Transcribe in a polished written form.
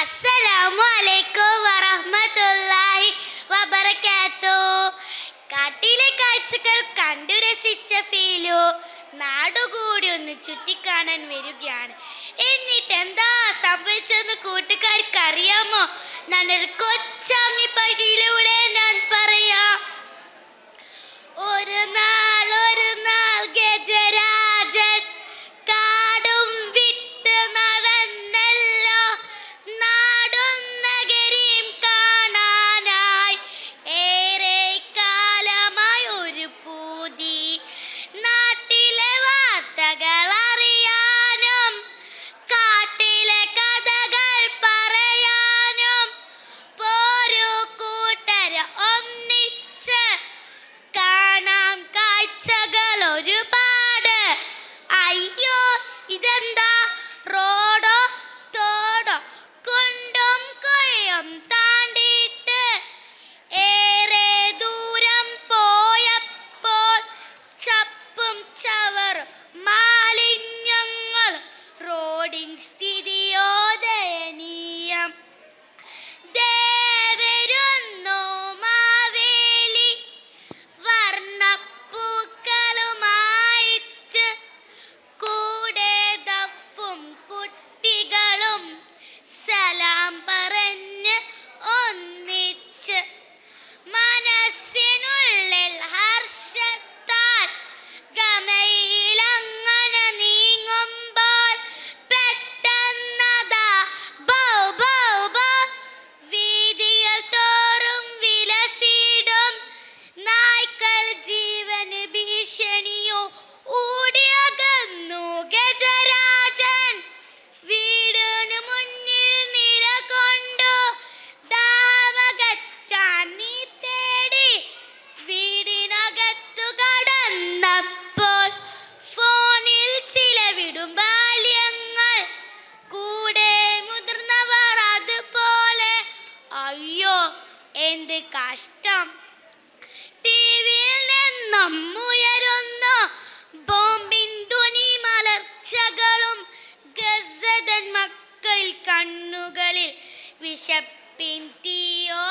അസ്സലാമു അലൈക്കും വറഹ്മത്തുള്ളാഹി വബറകാതുഹു. കാട്ടിലെ കാഴ്ചകൾ കണ്ടു രസിച്ച ഫീലു നാടുകൂടി ഒന്ന് ചുറ്റിക്കാണാൻ വരികയാണ്. എന്നിട്ട് എന്താ സംഭവിച്ചെന്ന് കൂട്ടുകാർക്ക് അറിയാമോ? ഞാനൊരു കൊച്ചാമി പതിയിലൂടെ ഞാൻ പറയാം. ഒരു നാൾ ഗജരാജൻ കാടും വിട്ട് നടന്നല്ലോ. നാടും നഗരിയും കാണാനായി ഏറെ കാലമായി ഒരു പൂതി. നാട്ടിലെ വാർത്തകൾ അറിയാനും കാട്ടിലെ കഥകൾ പറയാനും പോരു കൂട്ടര് ഒന്നിച്ച് കാണാം കാഴ്ചകൾ ഒരുപാട്. അയ്യോ, ഇതെന്താ റോഡോ തോടോ കുണ്ടും കുഴിയും താണ്ടിയിട്ട് ഏറെ ദൂരം പോയപ്പോൾ ചപ്പും ചവറും മാലിന്യങ്ങൾ റോഡിൻ സ്ഥിതിയോ ദയനീയം. ദേ വരുന്നു മാവേലി വർണ്ണപ്പൂക്കളുമായിട്ട്, കൂടെ ദഫും കുട്ടികളും സലാം പറഞ്ഞ് ഒന്നിച്ച്. മനസ്സിനുള്ളിൽ ഹർഷത്താൽ ഗമയിലങ്ങനെ നീങ്ങുമ്പോൾ പെട്ടെന്നതാ ബൗ ബൗ ബൗ വീതികൾ തോറും വിലസിടും നായ്ക്കൾ. ജീവന് ഭീഷണിയോ ഓടിയകന്നു ഗജരാജൻ. വീടിനു മുന്നിൽ നിലകൊണ്ടു ദാഹമകറ്റാൻ നീ തേടി. വീടിനകത്തു കടന്നപ്പോൾ ഫോണിൽ ചിലവിടും ബാല്യങ്ങൾ, കൂടെ മുതിർന്നവർ അതുപോലെ. അയ്യോ, എന്ത് കഷ്ടം! ടിവിയിൽ നിന്നും ഉയരുന്നു ബോംബിൻ ധ്വനി മലർച്ചകളും. ഗസദൻ മക്കൾ കണ്ണുകളിൽ വിശപ്പിൻ തീയോ